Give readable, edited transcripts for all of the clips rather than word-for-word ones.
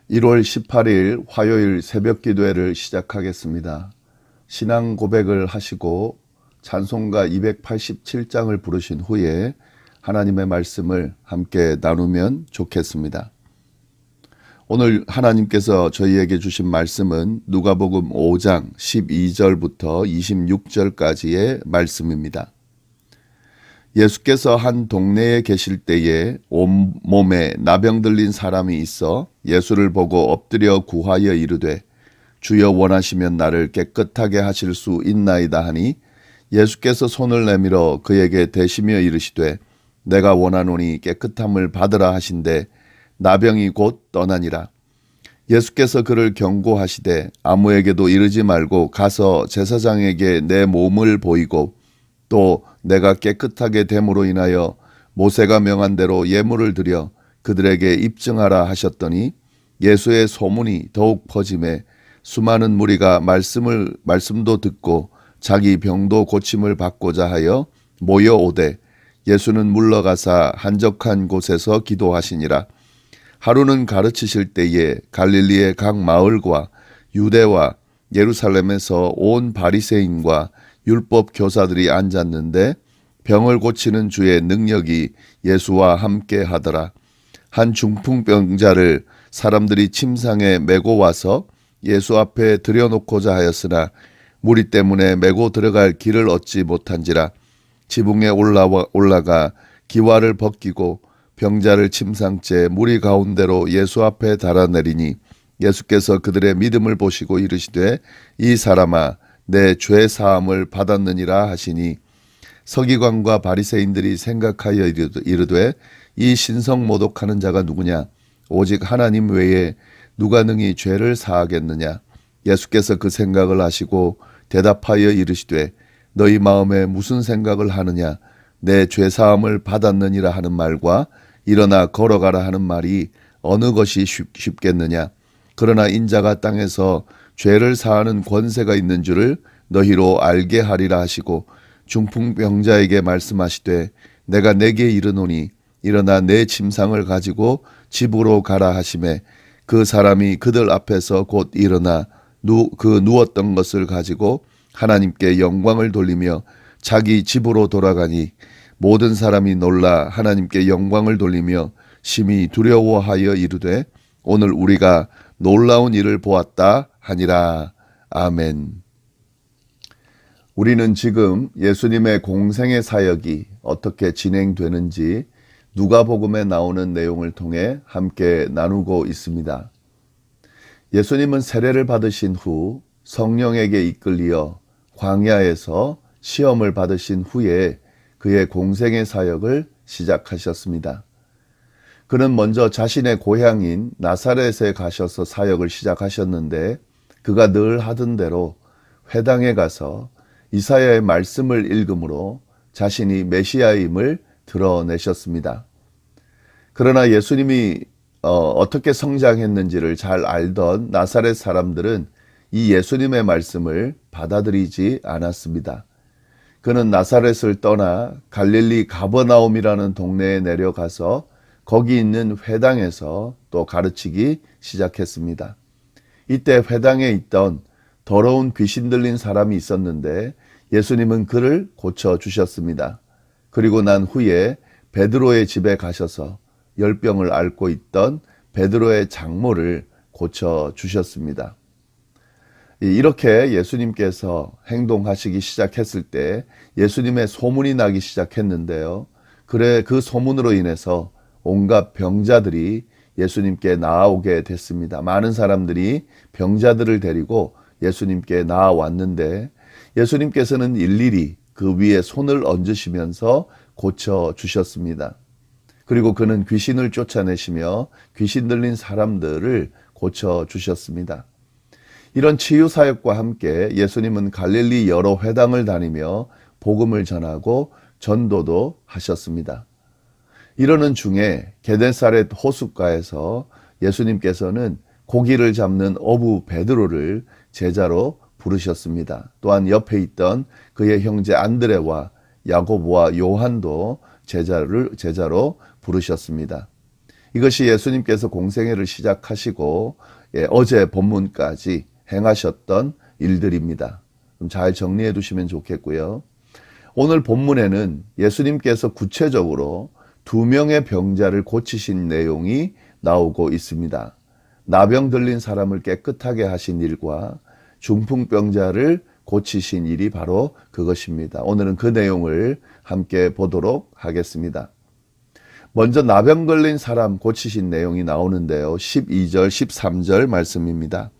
1월 18일 화요일 새벽 기도회를 시작하겠습니다. 신앙 고백을 하시고 찬송가 287장을 부르신 후에 하나님의 말씀을 함께 나누면 좋겠습니다. 오늘 하나님께서 저희에게 주신 말씀은 누가복음 5장 12절부터 26절까지의 말씀입니다. 예수께서 한 동네에 계실 때에 온몸에 나병 들린 사람이 있어 예수를 보고 엎드려 구하여 이르되 주여 원하시면 나를 깨끗하게 하실 수 있나이다 하니 예수께서 손을 내밀어 그에게 대시며 이르시되 내가 원하노니 깨끗함을 받으라 하신대 나병이 곧 떠나니라. 예수께서 그를 경고하시되 아무에게도 이르지 말고 가서 제사장에게 내 몸을 보이고 또 내가 깨끗하게 됨으로 인하여 모세가 명한 대로 예물을 드려 그들에게 입증하라 하셨더니 예수의 소문이 더욱 퍼짐에 수많은 무리가 말씀도 듣고 자기 병도 고침을 받고자 하여 모여오되 예수는 물러가사 한적한 곳에서 기도하시니라. 하루는 가르치실 때에 갈릴리의 각 마을과 유대와 예루살렘에서 온 바리새인과 율법 교사들이 앉았는데 병을 고치는 주의 능력이 예수와 함께 하더라. 한 중풍병자를 사람들이 침상에 메고 와서 예수 앞에 들여놓고자 하였으나 무리 때문에 메고 들어갈 길을 얻지 못한지라. 지붕에 올라가 기와를 벗기고 병자를 침상째 무리 가운데로 예수 앞에 달아내리니 예수께서 그들의 믿음을 보시고 이르시되 이 사람아 내 죄 사함을 받았느니라 하시니 서기관과 바리새인들이 생각하여 이르되 이 신성 모독하는 자가 누구냐 오직 하나님 외에 누가 능히 죄를 사하겠느냐. 예수께서 그 생각을 하시고 대답하여 이르시되 너희 마음에 무슨 생각을 하느냐 내 죄 사함을 받았느니라 하는 말과 일어나 걸어가라 하는 말이 어느 것이 쉽겠느냐. 그러나 인자가 땅에서 죄를 사하는 권세가 있는 줄을 너희로 알게 하리라 하시고 중풍병자에게 말씀하시되 내가 내게 이르노니 일어나 내 침상을 가지고 집으로 가라 하시매 그 사람이 그들 앞에서 곧 일어나 그 누웠던 것을 가지고 하나님께 영광을 돌리며 자기 집으로 돌아가니 모든 사람이 놀라 하나님께 영광을 돌리며 심히 두려워하여 이르되 오늘 우리가 놀라운 일을 보았다 하니라. 아멘. 우리는 지금 예수님의 공생의 사역이 어떻게 진행되는지 누가복음에 나오는 내용을 통해 함께 나누고 있습니다. 예수님은 세례를 받으신 후 성령에게 이끌리어 광야에서 시험을 받으신 후에 그의 공생의 사역을 시작하셨습니다. 그는 먼저 자신의 고향인 나사렛에 가셔서 사역을 시작하셨는데 그가 늘 하던 대로 회당에 가서 이사야의 말씀을 읽음으로 자신이 메시아임을 드러내셨습니다. 그러나 예수님이 어떻게 성장했는지를 잘 알던 나사렛 사람들은 이 예수님의 말씀을 받아들이지 않았습니다. 그는 나사렛을 떠나 갈릴리 가버나움이라는 동네에 내려가서 거기 있는 회당에서 또 가르치기 시작했습니다. 이때 회당에 있던 더러운 귀신 들린 사람이 있었는데 예수님은 그를 고쳐주셨습니다. 그리고 난 후에 베드로의 집에 가셔서 열병을 앓고 있던 베드로의 장모를 고쳐주셨습니다. 이렇게 예수님께서 행동하시기 시작했을 때 예수님의 소문이 나기 시작했는데요. 그 소문으로 인해서 온갖 병자들이 예수님께 나아오게 됐습니다. 많은 사람들이 병자들을 데리고 예수님께 나아왔는데 예수님께서는 일일이 그 위에 손을 얹으시면서 고쳐주셨습니다. 그리고 그는 귀신을 쫓아내시며 귀신 들린 사람들을 고쳐주셨습니다. 이런 치유사역과 함께 예수님은 갈릴리 여러 회당을 다니며 복음을 전하고 전도도 하셨습니다. 이러는 중에 게네사렛 호숫가에서 예수님께서는 고기를 잡는 어부 베드로를 제자로 부르셨습니다. 또한 옆에 있던 그의 형제 안드레와 야고보와 요한도 제자로 부르셨습니다. 이것이 예수님께서 공생애를 시작하시고 어제 본문까지 행하셨던 일들입니다. 좀 잘 정리해 두시면 좋겠고요. 오늘 본문에는 예수님께서 구체적으로 2명의 병자를 고치신 내용이 나오고 있습니다. 나병 들린 사람을 깨끗하게 하신 일과 중풍병자를 고치신 일이 바로 그것입니다. 오늘은 그 내용을 함께 보도록 하겠습니다. 먼저 나병 걸린 사람 고치신 내용이 나오는데요. 12절, 13절 말씀입니다.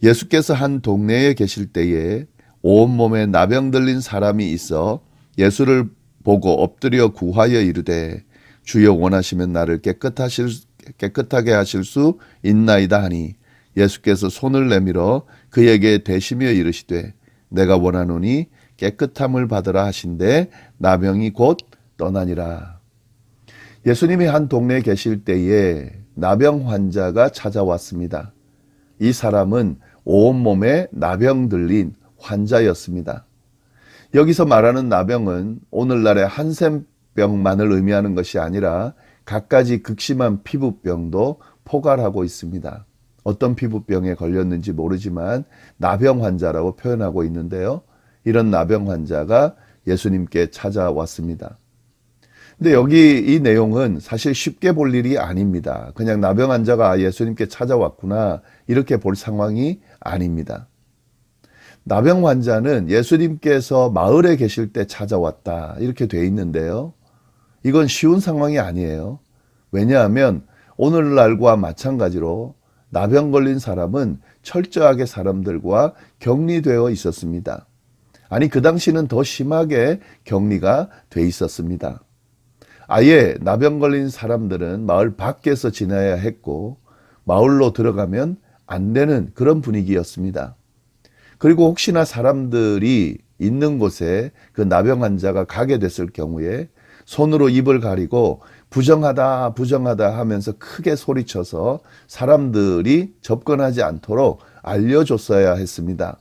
예수께서 한 동네에 계실 때에 온몸에 나병 들린 사람이 있어 예수를 보고 엎드려 구하여 이르되 주여 원하시면 나를 깨끗하게 하실 수 있나이다 하니 예수께서 손을 내밀어 그에게 대시며 이르시되 내가 원하노니 깨끗함을 받으라 하신대 나병이 곧 떠나니라. 예수님이 한 동네에 계실 때에 나병 환자가 찾아왔습니다. 이 사람은 온몸에 나병 들린 환자였습니다. 여기서 말하는 나병은 오늘날의 한센병만을 의미하는 것이 아니라 갖가지 극심한 피부병도 포괄하고 있습니다. 어떤 피부병에 걸렸는지 모르지만 나병 환자라고 표현하고 있는데요. 이런 나병 환자가 예수님께 찾아왔습니다. 근데 여기 이 내용은 사실 쉽게 볼 일이 아닙니다. 그냥 나병 환자가 예수님께 찾아왔구나 이렇게 볼 상황이 아닙니다. 나병 환자는 예수님께서 마을에 계실 때 찾아왔다 이렇게 돼 있는데요. 이건 쉬운 상황이 아니에요. 왜냐하면 오늘날과 마찬가지로 나병 걸린 사람은 철저하게 사람들과 격리되어 있었습니다. 아니 그 당시는 더 심하게 격리가 돼 있었습니다. 아예 나병 걸린 사람들은 마을 밖에서 지내야 했고 마을로 들어가면 안 되는 그런 분위기였습니다. 그리고 혹시나 사람들이 있는 곳에 그 나병 환자가 가게 됐을 경우에 손으로 입을 가리고 부정하다 부정하다 하면서 크게 소리쳐서 사람들이 접근하지 않도록 알려줬어야 했습니다.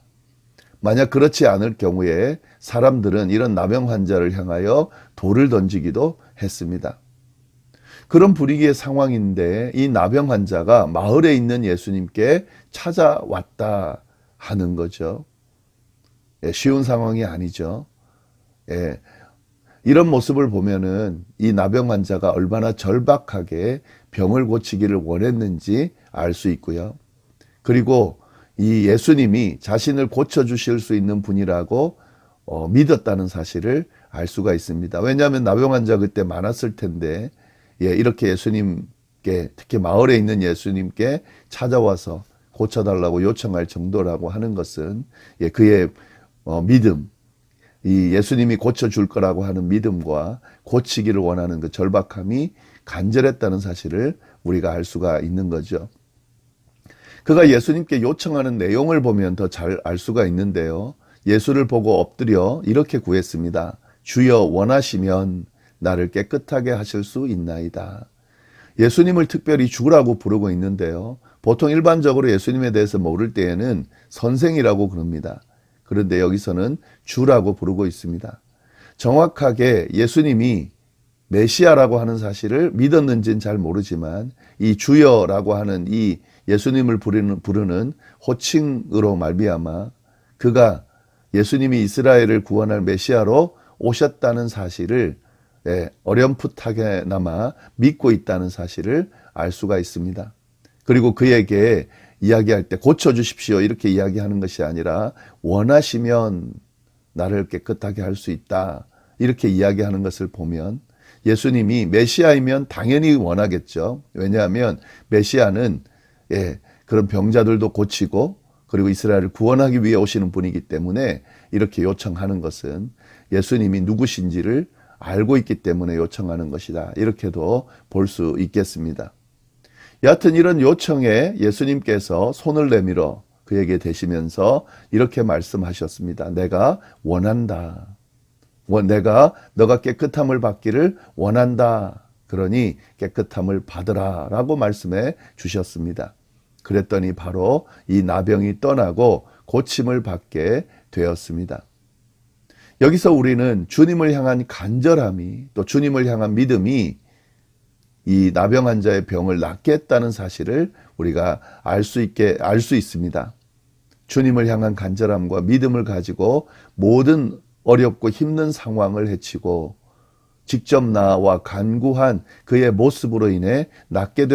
만약 그렇지 않을 경우에 사람들은 이런 나병 환자를 향하여 돌을 던지기도 했습니다. 그런 분위기의 상황인데 이 나병 환자가 마을에 있는 예수님께 찾아왔다 하는 거죠. 쉬운 상황이 아니죠. 이런 모습을 보면은 이 나병 환자가 얼마나 절박하게 병을 고치기를 원했는지 알 수 있고요. 그리고 이 예수님이 자신을 고쳐주실 수 있는 분이라고 믿었다는 사실을 알 수가 있습니다. 왜냐하면 나병 환자 그때 많았을 텐데 이렇게 예수님께 특히 마을에 있는 예수님께 찾아와서 고쳐달라고 요청할 정도라고 하는 것은 그의 믿음, 이 예수님이 고쳐줄 거라고 하는 믿음과 고치기를 원하는 그 절박함이 간절했다는 사실을 우리가 알 수가 있는 거죠. 그가 예수님께 요청하는 내용을 보면 더 잘 알 수가 있는데요. 예수를 보고 엎드려 이렇게 구했습니다. 주여 원하시면 나를 깨끗하게 하실 수 있나이다. 예수님을 특별히 주라고 부르고 있는데요. 보통 일반적으로 예수님에 대해서 모를 때에는 선생이라고 부릅니다. 그런데 여기서는 주라고 부르고 있습니다. 정확하게 예수님이 메시아라고 하는 사실을 믿었는지는 잘 모르지만 이 주여라고 하는 이 예수님을 부르는 호칭으로 말미암아 그가 예수님이 이스라엘을 구원할 메시아로 오셨다는 사실을 어렴풋하게나마 믿고 있다는 사실을 알 수가 있습니다. 그리고 그에게 이야기할 때 고쳐주십시오 이렇게 이야기하는 것이 아니라 원하시면 나를 깨끗하게 할 수 있다 이렇게 이야기하는 것을 보면 예수님이 메시아이면 당연히 원하겠죠. 왜냐하면 메시아는 그런 병자들도 고치고 그리고 이스라엘을 구원하기 위해 오시는 분이기 때문에 이렇게 요청하는 것은 예수님이 누구신지를 알고 있기 때문에 요청하는 것이다. 이렇게도 볼 수 있겠습니다. 여하튼 이런 요청에 예수님께서 손을 내밀어 그에게 대시면서 이렇게 말씀하셨습니다. 내가 원한다. 너가 깨끗함을 받기를 원한다. 그러니 깨끗함을 받으라 라고 말씀해 주셨습니다. 그랬더니 바로 이 나병이 떠나고 고침을 받게 되었습니다. 여기서 우리는 주님을 향한 간절함이 또 주님을 향한 믿음이 이 나병 환자의 병을 낫게 했다는 사실을 우리가 알 수 있습니다. 주님을 향한 간절함과 믿음을 가지고 모든 어렵고 힘든 상황을 헤치고 직접 나와 간구한 그의 모습으로 인해 낫게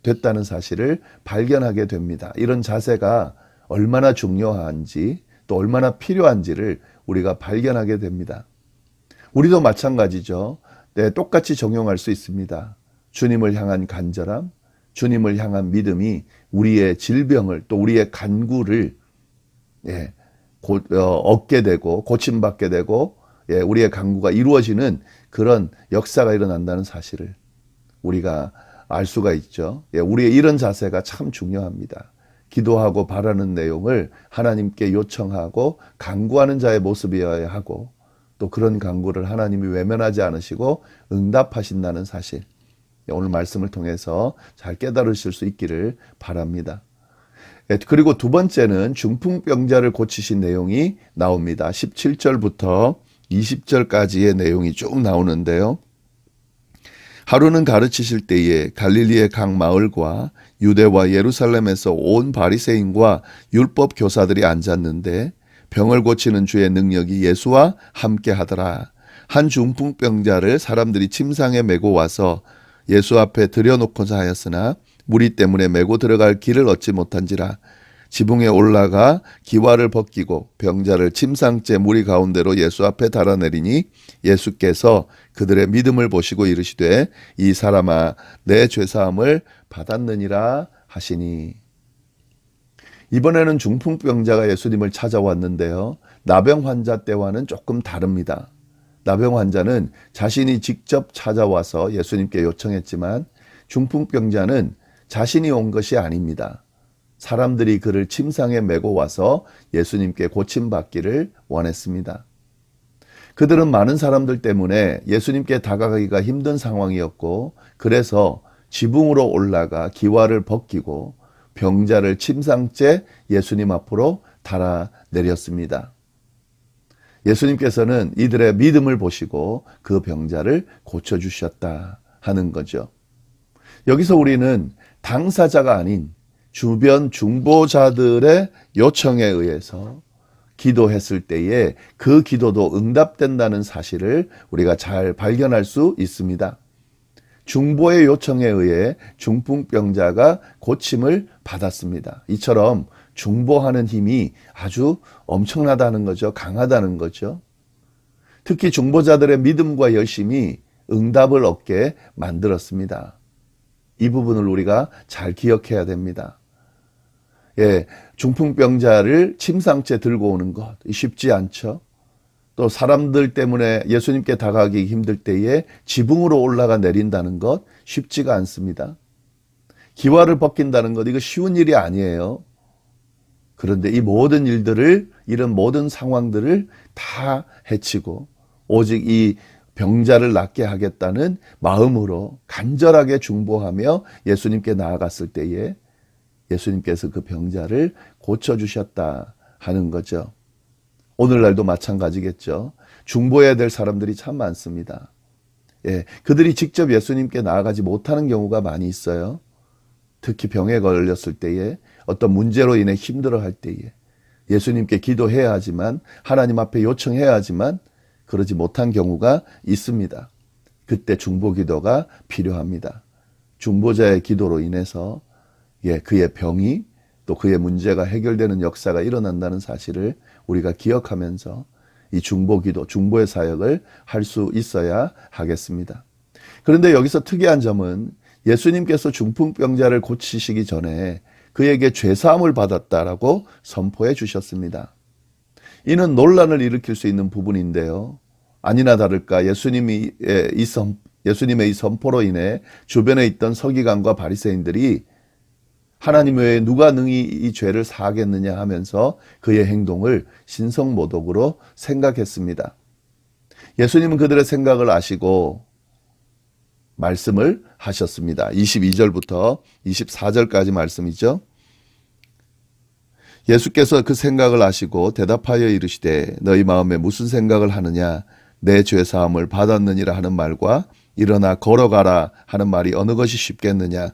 됐다는 사실을 발견하게 됩니다. 이런 자세가 얼마나 중요한지 또 얼마나 필요한지를 우리가 발견하게 됩니다. 우리도 마찬가지죠. 네, 똑같이 적용할 수 있습니다. 주님을 향한 간절함, 주님을 향한 믿음이 우리의 질병을 또 우리의 간구를 얻게 되고 고침받게 되고 우리의 간구가 이루어지는 그런 역사가 일어난다는 사실을 우리가 알 수가 있죠. 우리의 이런 자세가 참 중요합니다. 기도하고 바라는 내용을 하나님께 요청하고 간구하는 자의 모습이어야 하고 또 그런 간구를 하나님이 외면하지 않으시고 응답하신다는 사실, 오늘 말씀을 통해서 잘 깨달으실 수 있기를 바랍니다. 그리고 두 번째는 중풍병자를 고치신 내용이 나옵니다. 17절부터 20절까지의 내용이 쭉 나오는데요. 하루는 가르치실 때에 갈릴리의 각 마을과 유대와 예루살렘에서 온 바리새인과 율법 교사들이 앉았는데 병을 고치는 주의 능력이 예수와 함께 하더라. 한 중풍병자를 사람들이 침상에 메고 와서 예수 앞에 들여놓고자 하였으나 무리 때문에 메고 들어갈 길을 얻지 못한지라. 지붕에 올라가 기와를 벗기고 병자를 침상째 무리 가운데로 예수 앞에 달아내리니 예수께서 그들의 믿음을 보시고 이르시되 이 사람아 내 죄사함을 받았느니라 하시니. 이번에는 중풍병자가 예수님을 찾아왔는데요. 나병 환자 때와는 조금 다릅니다. 나병 환자는 자신이 직접 찾아와서 예수님께 요청했지만 중풍병자는 자신이 온 것이 아닙니다. 사람들이 그를 침상에 메고 와서 예수님께 고침받기를 원했습니다. 그들은 많은 사람들 때문에 예수님께 다가가기가 힘든 상황이었고 그래서 지붕으로 올라가 기와를 벗기고 병자를 침상째 예수님 앞으로 달아내렸습니다. 예수님께서는 이들의 믿음을 보시고 그 병자를 고쳐주셨다 하는 거죠. 여기서 우리는 당사자가 아닌 주변 중보자들의 요청에 의해서 기도했을 때에 그 기도도 응답된다는 사실을 우리가 잘 발견할 수 있습니다. 중보의 요청에 의해 중풍병자가 고침을 받았습니다. 이처럼 중보하는 힘이 아주 엄청나다는 거죠. 강하다는 거죠. 특히 중보자들의 믿음과 열심이 응답을 얻게 만들었습니다. 이 부분을 우리가 잘 기억해야 됩니다. 중풍병자를 침상째 들고 오는 것 쉽지 않죠. 또 사람들 때문에 예수님께 다가가기 힘들 때에 지붕으로 올라가 내린다는 것 쉽지가 않습니다. 기와를 벗긴다는 것 이거 쉬운 일이 아니에요. 그런데 이 모든 일들을 이런 모든 상황들을 다 해치고 오직 이 병자를 낫게 하겠다는 마음으로 간절하게 중보하며 예수님께 나아갔을 때에 예수님께서 그 병자를 고쳐주셨다 하는 거죠. 오늘날도 마찬가지겠죠. 중보해야 될 사람들이 참 많습니다. 그들이 직접 예수님께 나아가지 못하는 경우가 많이 있어요. 특히 병에 걸렸을 때에 어떤 문제로 인해 힘들어할 때에 예수님께 기도해야 하지만 하나님 앞에 요청해야 하지만 그러지 못한 경우가 있습니다. 그때 중보기도가 필요합니다. 중보자의 기도로 인해서 그의 병이 또 그의 문제가 해결되는 역사가 일어난다는 사실을 우리가 기억하면서 이 중보기도, 중보의 사역을 할 수 있어야 하겠습니다. 그런데 여기서 특이한 점은 예수님께서 중풍병자를 고치시기 전에 그에게 죄사함을 받았다라고 선포해 주셨습니다. 이는 논란을 일으킬 수 있는 부분인데요. 아니나 다를까 예수님의 이 선포로 인해 주변에 있던 서기관과 바리새인들이 하나님 외에 누가 능히 이 죄를 사하겠느냐 하면서 그의 행동을 신성모독으로 생각했습니다. 예수님은 그들의 생각을 아시고 말씀을 하셨습니다. 22절부터 24절까지 말씀이죠. 예수께서 그 생각을 아시고 대답하여 이르시되 너희 마음에 무슨 생각을 하느냐 내 죄사함을 받았느니라 하는 말과 일어나 걸어가라 하는 말이 어느 것이 쉽겠느냐.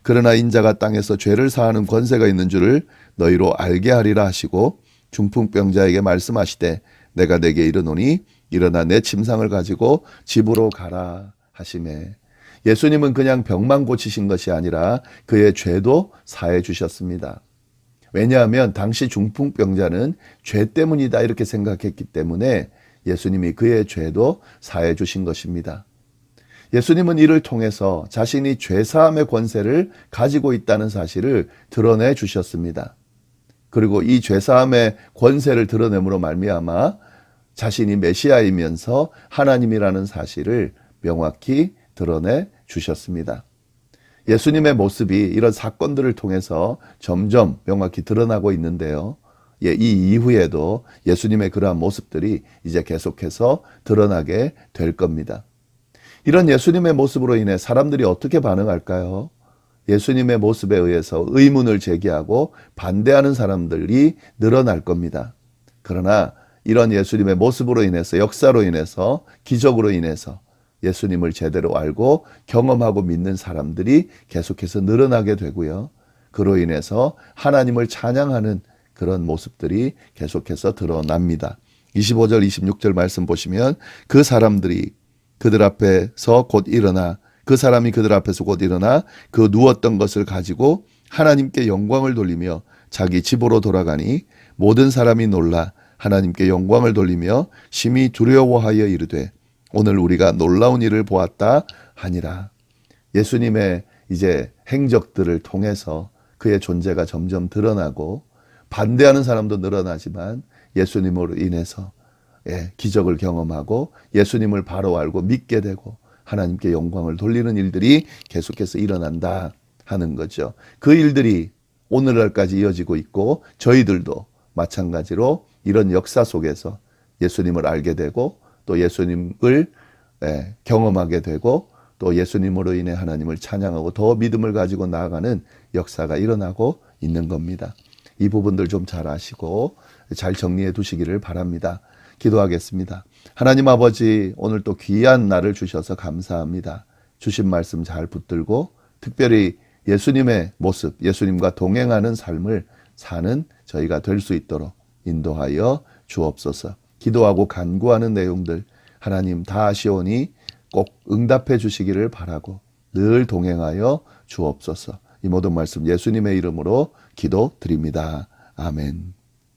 그러나 인자가 땅에서 죄를 사하는 권세가 있는 줄을 너희로 알게 하리라 하시고 중풍병자에게 말씀하시되 내가 내게 이르노니 일어나 내 침상을 가지고 집으로 가라 하시매. 예수님은 그냥 병만 고치신 것이 아니라 그의 죄도 사해 주셨습니다. 왜냐하면 당시 중풍병자는 죄 때문이다 이렇게 생각했기 때문에 예수님이 그의 죄도 사해 주신 것입니다. 예수님은 이를 통해서 자신이 죄사함의 권세를 가지고 있다는 사실을 드러내 주셨습니다. 그리고 이 죄사함의 권세를 드러냄으로 말미암아 자신이 메시아이면서 하나님이라는 사실을 명확히 드러내 주셨습니다. 예수님의 모습이 이런 사건들을 통해서 점점 명확히 드러나고 있는데요. 이 이후에도 예수님의 그러한 모습들이 이제 계속해서 드러나게 될 겁니다. 이런 예수님의 모습으로 인해 사람들이 어떻게 반응할까요? 예수님의 모습에 의해서 의문을 제기하고 반대하는 사람들이 늘어날 겁니다. 그러나 이런 예수님의 모습으로 인해서, 역사로 인해서, 기적으로 인해서 예수님을 제대로 알고 경험하고 믿는 사람들이 계속해서 늘어나게 되고요. 그로 인해서 하나님을 찬양하는 그런 모습들이 계속해서 드러납니다. 25절, 26절 말씀 보시면 그 사람이 그들 앞에서 곧 일어나 그 누웠던 것을 가지고 하나님께 영광을 돌리며 자기 집으로 돌아가니 모든 사람이 놀라 하나님께 영광을 돌리며 심히 두려워하여 이르되 오늘 우리가 놀라운 일을 보았다 하니라. 예수님의 이제 행적들을 통해서 그의 존재가 점점 드러나고 반대하는 사람도 늘어나지만 예수님으로 인해서 기적을 경험하고 예수님을 바로 알고 믿게 되고 하나님께 영광을 돌리는 일들이 계속해서 일어난다 하는 거죠. 그 일들이 오늘날까지 이어지고 있고 저희들도 마찬가지로 이런 역사 속에서 예수님을 알게 되고 또 예수님을 경험하게 되고 또 예수님으로 인해 하나님을 찬양하고 더 믿음을 가지고 나아가는 역사가 일어나고 있는 겁니다. 이 부분들 좀 잘 아시고 잘 정리해 두시기를 바랍니다. 기도하겠습니다. 하나님 아버지, 오늘 또 귀한 날을 주셔서 감사합니다. 주신 말씀 잘 붙들고 특별히 예수님의 모습, 예수님과 동행하는 삶을 사는 저희가 될 수 있도록 인도하여 주옵소서. 기도하고 간구하는 내용들 하나님 다 아시오니 꼭 응답해 주시기를 바라고 늘 동행하여 주옵소서. 이 모든 말씀 예수님의 이름으로 기도드립니다. 아멘.